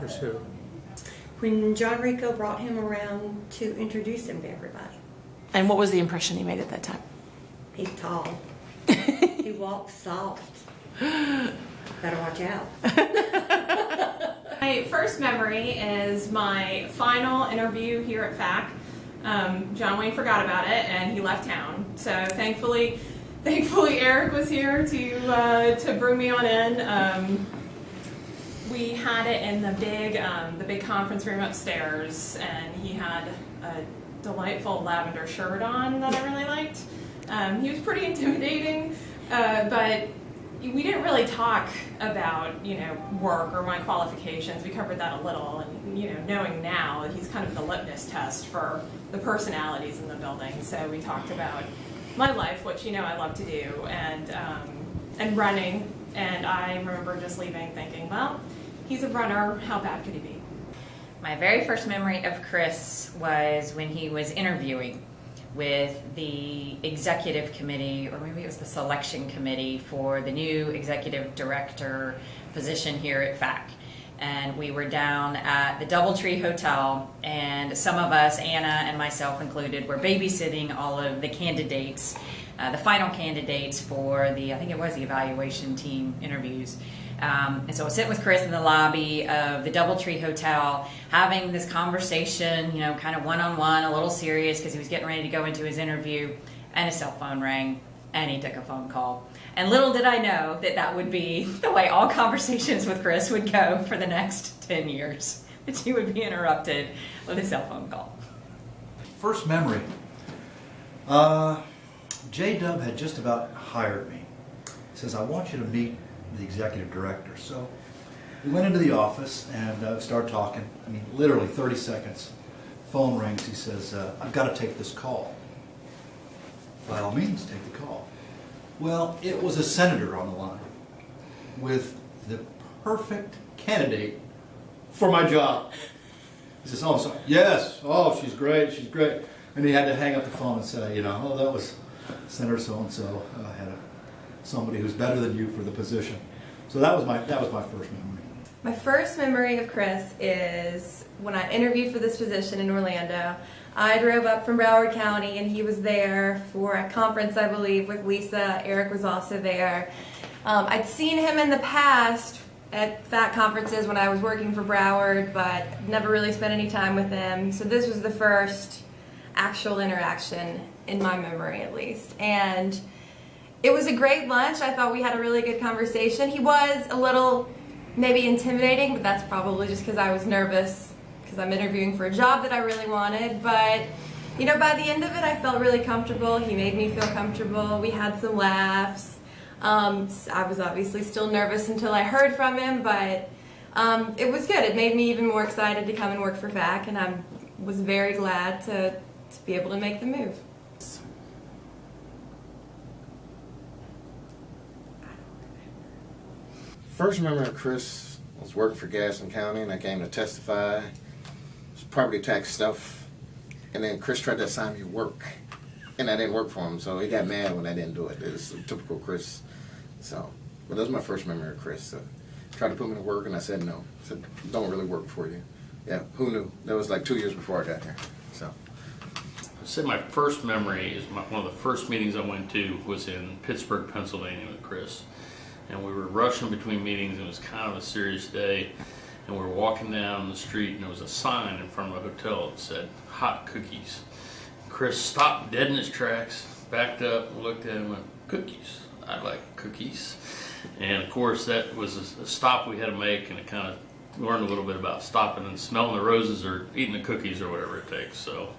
Chris who? When John Rico brought him around to introduce him to everybody. And what was the impression he made at that time? He's tall. He walks soft. Better watch out. My first memory is my final interview here at FAC. John Wayne forgot about it and he left town. So thankfully Eric was here to bring me on in. We had it in the big conference room upstairs, and he had a delightful lavender shirt on that I really liked. He was pretty intimidating, but we didn't really talk about, work or my qualifications. We covered that a little, and, knowing now, he's kind of the litmus test for the personalities in the building. So we talked about my life, which, I love to do, and running. And I remember just leaving thinking, well, he's a runner, how bad could he be? My very first memory of Chris was when he was interviewing with the executive committee, or maybe it was the selection committee for the new executive director position here at FAC. And we were down at the Doubletree Hotel, and some of us, Anna and myself included, were babysitting all of the candidates, the final candidates for the evaluation team interviews. And so I was sitting with Chris in the lobby of the Doubletree Hotel, having this conversation, kind of one-on-one, a little serious because he was getting ready to go into his interview, and his cell phone rang, and he took a phone call. And little did I know that that would be the way all conversations with Chris would go for the next 10 years, that he would be interrupted with a cell phone call. First memory. J-Dub had just about hired me. He says, I want you to meet the executive director. So we went into the office and started talking. Literally 30 seconds. Phone rings. He says, I've got to take this call. By all means, take the call. Well, it was a senator on the line with the perfect candidate for my job. He says, oh, I'm sorry. Yes. Oh, she's great. She's great. And he had to hang up the phone and say, oh, that was Senator so-and-so. I had somebody who's better than you for the position. So that was my first memory. My first memory of Chris is when I interviewed for this position in Orlando. I drove up from Broward County and he was there for a conference, I believe, with Lisa. Eric was also there. I'd seen him in the past at FAC conferences when I was working for Broward, but never really spent any time with him. So this was the first actual interaction in my memory, at least. And it was a great lunch. I thought we had a really good conversation. He was a little maybe intimidating, but that's probably just because I was nervous because I'm interviewing for a job that I really wanted. But, by the end of it, I felt really comfortable. He made me feel comfortable. We had some laughs. I was obviously still nervous until I heard from him, but it was good. It made me even more excited to come and work for FAC, and I was very glad to be able to make the move. First memory of Chris was working for Gaston County, and I came to testify. It was property tax stuff, and then Chris tried to assign me work, and I didn't work for him, so he got mad when I didn't do it. It was typical Chris. But that was my first memory of Chris. So, tried to put me to work, and I said no. I said, don't really work for you. Yeah, who knew? That was like 2 years before I got here. I'd say my first memory is one of the first meetings I went to was in Pittsburgh, Pennsylvania with Chris. And we were rushing between meetings. It was kind of a serious day. And we were walking down the street, and there was a sign in front of a hotel that said, hot cookies. Chris stopped dead in his tracks, backed up, and looked at it and went, cookies? I like cookies. And of course, that was a stop we had to make, and it kind of learned a little bit about stopping and smelling the roses or eating the cookies or whatever it takes. So,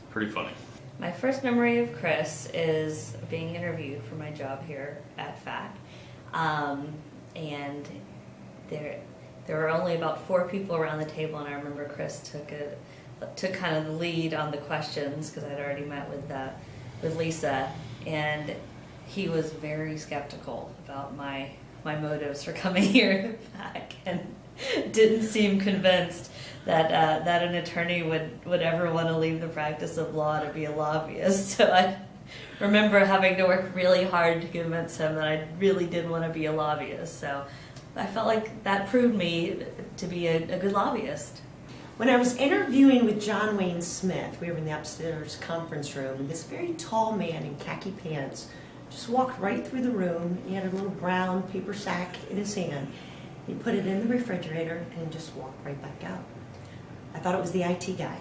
pretty funny. My first memory of Chris is being interviewed for my job here at FAC. And there were only about 4 people around the table, and I remember Chris took kind of the lead on the questions because I'd already met with Lisa, and he was very skeptical about my motives for coming here back, and didn't seem convinced that an attorney would ever want to leave the practice of law to be a lobbyist. So I remember having to work really hard to convince him that I really did want to be a lobbyist. So I felt like that proved me to be a good lobbyist. When I was interviewing with John Wayne Smith, we were in the upstairs conference room, and this very tall man in khaki pants just walked right through the room. He had a little brown paper sack in his hand. He put it in the refrigerator and just walked right back out. I thought it was the IT guy.